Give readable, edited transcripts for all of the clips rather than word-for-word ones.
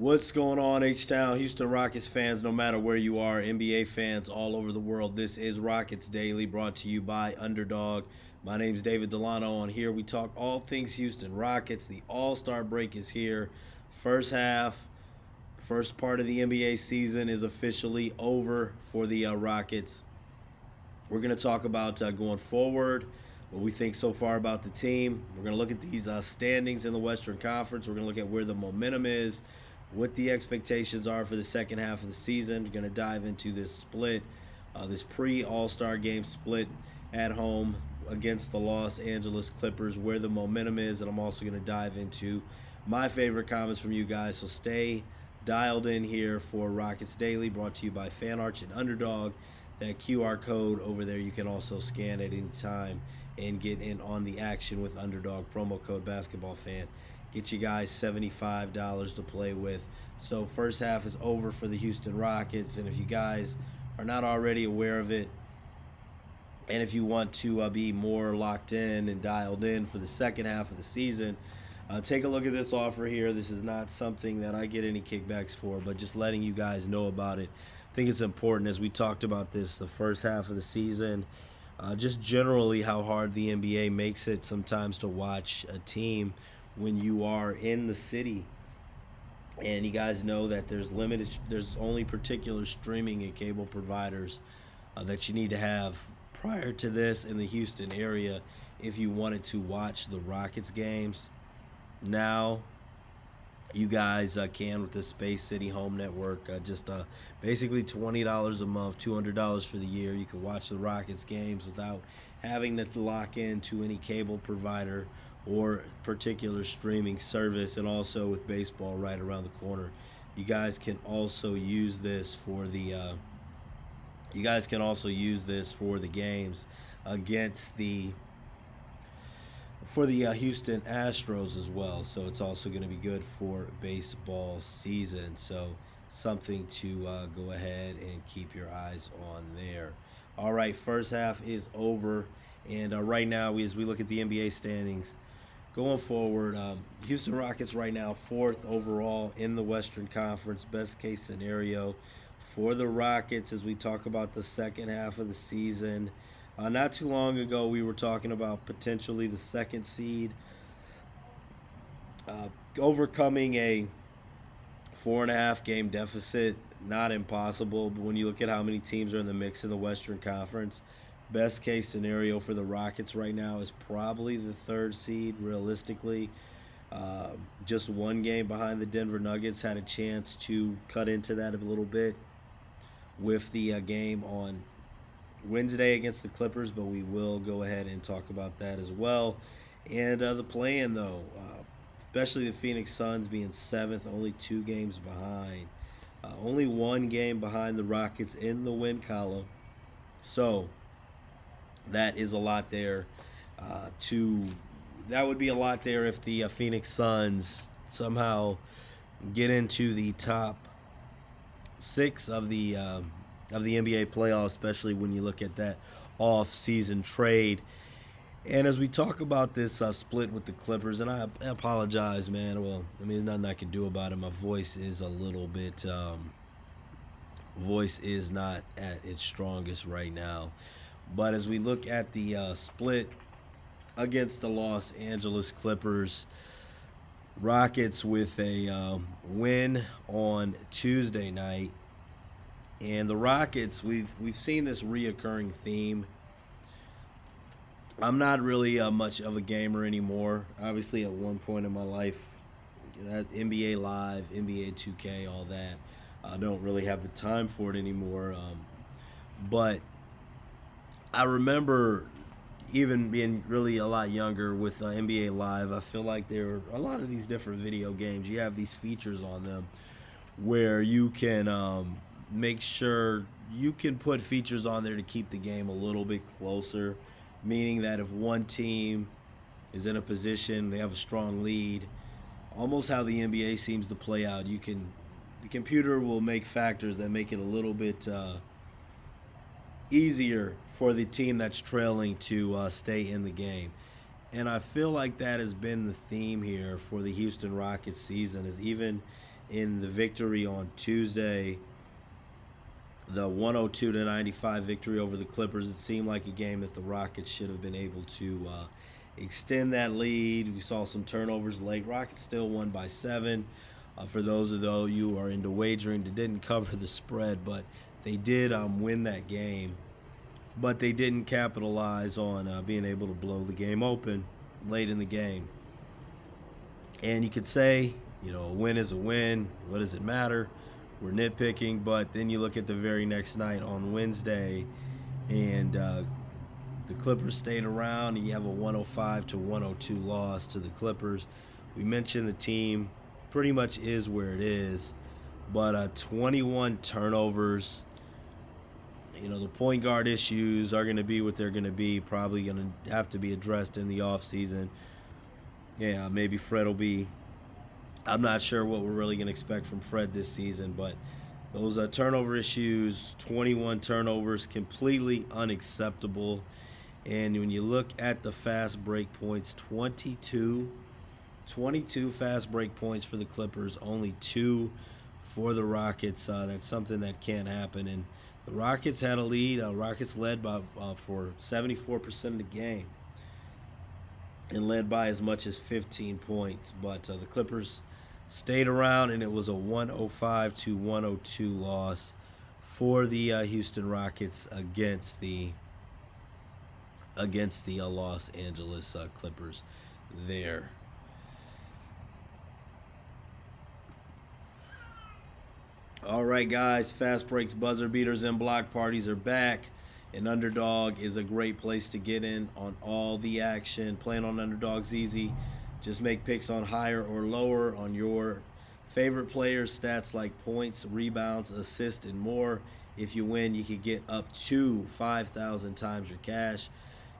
What's going on, H-Town, Houston Rockets fans, no matter where you are, NBA fans all over the world? This is Rockets Daily, brought to you by Underdog. My name's David Delano. On here, we talk all things Houston Rockets. The All-Star break is here. First part of the NBA season is officially over for the Rockets. We're going to talk about going forward, what we think so far about the team. We're going to look at these standings in the Western Conference. We're going to look at where the momentum is, what the expectations are for the second half of the season. We're going to dive into this split, this pre-All-Star game split at home against the Los Angeles Clippers, where the momentum is, and I'm also going to dive into my favorite comments from you guys. So stay dialed in here for Rockets Daily, brought to you by FanArch and Underdog. That QR code over there you can also scan at any time and get in on the action with Underdog. Promo code BasketballFan. Get you guys $75 to play with. So first half is over for the Houston Rockets, and if you guys are not already aware of it, and if you want to be more locked in and dialed in for the second half of the season, take a look at this offer here. This is not something that I get any kickbacks for, but just letting you guys know about it. I think it's important, as we talked about this the first half of the season, just generally how hard the NBA makes it sometimes to watch a team when you are in the city. And you guys know that there's only particular streaming and cable providers that you need to have prior to this in the Houston area if you wanted to watch the Rockets games. Now you guys can with the Space City Home Network. Just basically $20 a month, $200 for the year. You can watch the Rockets games without having to lock into any cable provider or particular streaming service, and also with baseball right around the corner. You guys can also use this for the games against the Houston Astros as well. So it's also going to be good for baseball season. So something to go ahead and keep your eyes on there. All right, first half is over, and right now, as we look at the NBA standings, going forward, Houston Rockets right now 4th overall in the Western Conference. Best case scenario for the Rockets as we talk about the second half of the season. Not too long ago, we were talking about potentially the second seed, overcoming a 4.5 game deficit. Not impossible, but when you look at how many teams are in the mix in the Western Conference, best case scenario for the Rockets right now is probably the 3rd seed, realistically. Just 1 game behind the Denver Nuggets. Had a chance to cut into that a little bit with the game on Wednesday against the Clippers, but we will go ahead and talk about that as well. And the play-in, though, especially the Phoenix Suns being 7th, only 2 games behind. Only 1 game behind the Rockets in the win column. So that is a lot there. That would be a lot there if the Phoenix Suns somehow get into the top 6 of the NBA playoffs, especially when you look at that off-season trade. And as we talk about this split with the Clippers, and I apologize, man. Well, I mean, there's nothing I can do about it. My voice is a little bit, voice is not at its strongest right now. But as we look at the split against the Los Angeles Clippers, Rockets with a win on Tuesday night. And the Rockets, we've seen this reoccurring theme. I'm not really much of a gamer anymore. Obviously, at one point in my life, NBA Live, NBA 2K, all that, I don't really have the time for it anymore. But I remember even being really a lot younger with NBA Live. I feel like there are a lot of these different video games. You have these features on them where you can make sure you can put features on there to keep the game a little bit closer, meaning that if one team is in a position, they have a strong lead, almost how the NBA seems to play out, the computer will make factors that make it a little bit easier for the team that's trailing to stay in the game. And I feel like that has been the theme here for the Houston Rockets season, is even in the victory on Tuesday, the 102-95 victory over the Clippers. It seemed like a game that the Rockets should have been able to extend that lead. We saw some turnovers late. Rockets still won by 7. For those of you who are into wagering, they didn't cover the spread, but they did win that game. But they didn't capitalize on being able to blow the game open late in the game. And you could say, a win is a win. What does it matter? We're nitpicking, but then you look at the very next night on Wednesday, and the Clippers stayed around, and you have a 105-102 loss to the Clippers. We mentioned the team pretty much is where it is, but 21 turnovers. The point guard issues are going to be what they're going to be, probably going to have to be addressed in the offseason. Yeah, maybe Fred will be. I'm not sure what we're really going to expect from Fred this season, but those turnover issues, 21 turnovers, completely unacceptable. And when you look at the fast break points, 22 fast break points for the Clippers, only 2 for the Rockets. That's something that can't happen. And the Rockets had a lead. Rockets led by for 74% of the game and led by as much as 15 points. But the Clippers stayed around, and it was a 105-102 loss for the Houston Rockets against the Los Angeles Clippers there. All right, guys, fast breaks, buzzer beaters, and block parties are back. And Underdog is a great place to get in on all the action. Playing on Underdog's easy. Just make picks on higher or lower on your favorite players, stats like points, rebounds, assists, and more. If you win, you could get up to 5,000 times your cash.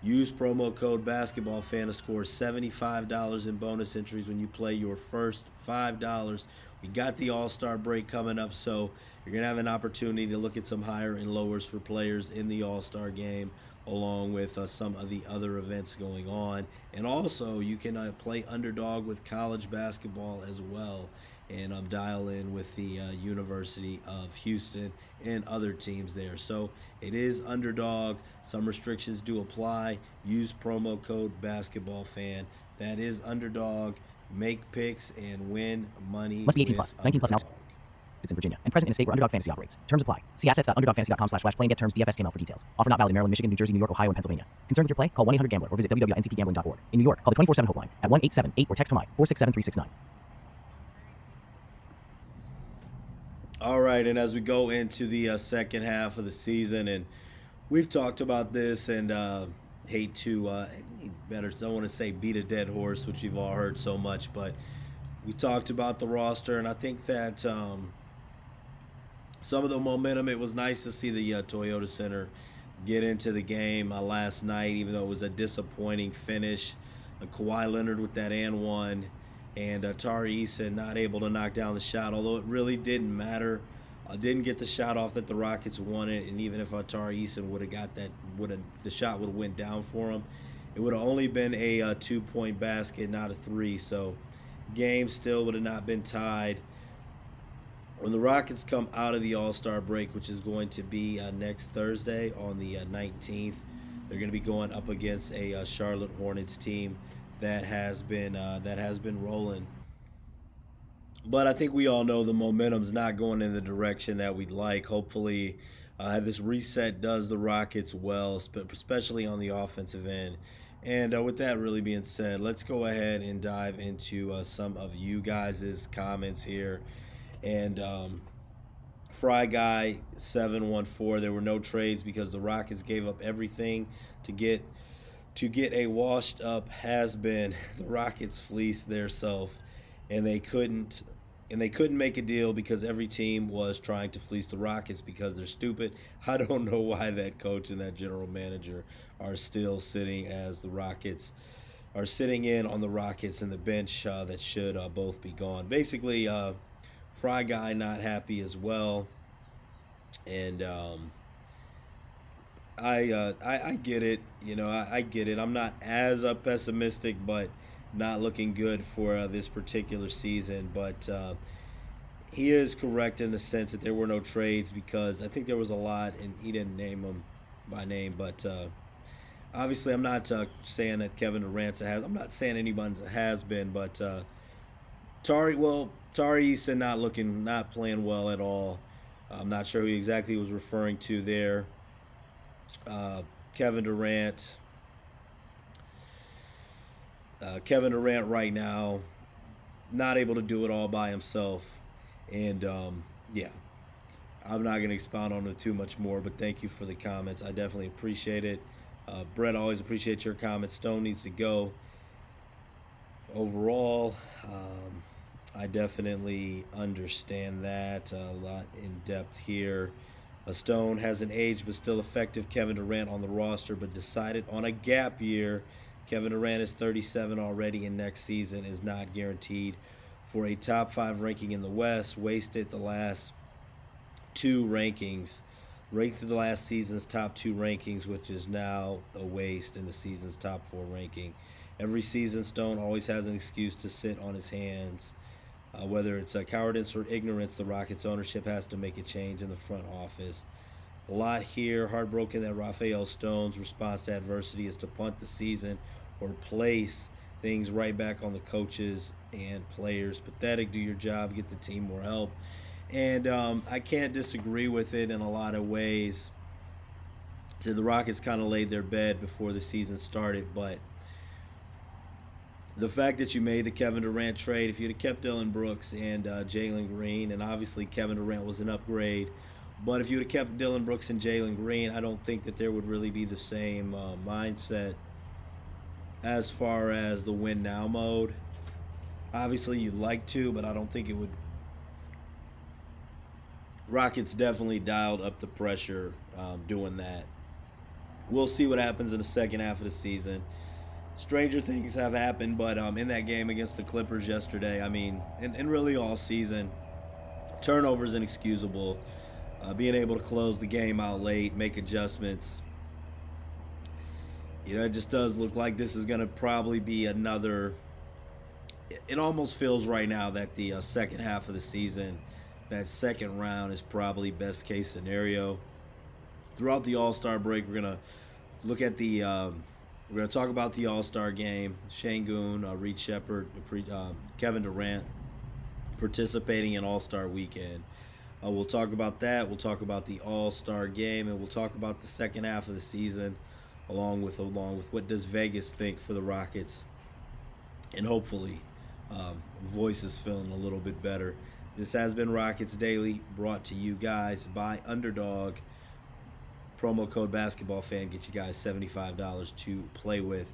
Use promo code BasketballFan to score $75 in bonus entries when you play your first $5. We got the All-Star break coming up, so you're going to have an opportunity to look at some higher and lowers for players in the All-Star game, along with some of the other events going on. And also, you can play Underdog with college basketball as well, and dial in with the University of Houston and other teams there. So it is Underdog. Some restrictions do apply. Use promo code BasketballFan. That is Underdog. Make picks and win money. Must be 18 plus. 19 plus now. It's in Virginia and present in a state where Underdog Fantasy operates. Terms apply. See assets.underdogfantasy.com/play and get terms. DFS ML for details. Offer not valid in Maryland, Michigan, New Jersey, New York, Ohio, and Pennsylvania. Concerned with your play? Call 1-800-GAMBLER or visit www.ncpgambling.org. In New York, call the 24/7 helpline at 1-878 or text HOMI 467-369. All right, and as we go into the second half of the season, and we've talked about this, and hate to don't want to say beat a dead horse, which you've all heard so much, but we talked about the roster, and I think that some of the momentum, it was nice to see the Toyota Center get into the game last night, even though it was a disappointing finish. Kawhi Leonard with that and one, and Tari Eason not able to knock down the shot, although it really didn't matter. Didn't get the shot off that the Rockets wanted, and even if Tari Eason would have got that, the shot would have went down for him. It would have only been a 2-point basket, not a 3. So game still would have not been tied. When the Rockets come out of the All-Star break, which is going to be next Thursday on the 19th, they're going to be going up against a Charlotte Hornets team that has been rolling. But I think we all know the momentum's not going in the direction that we'd like. Hopefully, this reset does the Rockets well, especially on the offensive end. And with that really being said, let's go ahead and dive into some of you guys' comments here. And Fry Guy 714, there were no trades because the Rockets gave up everything to get a washed up has-been. The Rockets fleeced theirself, and they couldn't make a deal because every team was trying to fleece the Rockets because they're stupid. I don't know why that coach and that general manager are still sitting as the Rockets are sitting in on the Rockets and the bench that should both be gone. Basically, Fry Guy not happy as well, and I get it. I get it. I'm not as pessimistic, but not looking good for this particular season. But he is correct in the sense that there were no trades because I think there was a lot, and he didn't name them by name. But obviously, I'm not saying that Kevin Durant's a has. I'm not saying anyone's a has been, but Tari Eason not playing well at all. I'm not sure who exactly he was referring to there. Uh, Kevin Durant, Kevin Durant right now not able to do it all by himself, and yeah, I'm not going to expound on it too much more. But thank you for the comments. I definitely appreciate it. Brett, always appreciate your comments. Stone needs to go. Overall, I definitely understand that a lot in depth here. A Stone has an age but still effective Kevin Durant on the roster, but decided on a gap year. Kevin Durant is 37 already, and next season is not guaranteed for a top 5 ranking in the West. Wasted the last 2 rankings, ranked the last season's top 2 rankings, which is now a waste in the season's top 4 ranking. Every season, Stone always has an excuse to sit on his hands. Whether it's a cowardice or ignorance, the Rockets ownership has to make a change in the front office. A lot here. Heartbroken that Rafael Stone's response to adversity is to punt the season or place things right back on the coaches and players. Pathetic. Do your job. Get the team more help. And I can't disagree with it in a lot of ways. So the Rockets kind of laid their bed before the season started, but the fact that you made the Kevin Durant trade, if you'd have kept Dillon Brooks and Jalen Green, and obviously Kevin Durant was an upgrade, but if you'd have kept Dillon Brooks and Jalen Green, I don't think that there would really be the same mindset as far as the win now mode. Obviously, you'd like to, but I don't think it would. Rockets definitely dialed up the pressure doing that. We'll see what happens in the second half of the season. Stranger things have happened, but in that game against the Clippers yesterday, I mean, and really all season, turnovers inexcusable. Being able to close the game out late, make adjustments. It just does look like this is going to probably be another. It almost feels right now that the second half of the season, that second round, is probably best case scenario. Throughout the All-Star break, we're going to look at the. We're going to talk about the All-Star game. Şengün, Reed Shepherd, Kevin Durant participating in All-Star weekend. We'll talk about that. We'll talk about the All-Star game, and we'll talk about the second half of the season, along with what does Vegas think for the Rockets, and hopefully, voices feeling a little bit better. This has been Rockets Daily, brought to you guys by Underdog. Promo code BasketballFan get you guys $75 to play with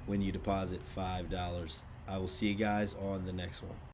when you deposit $5. I will see you guys on the next one.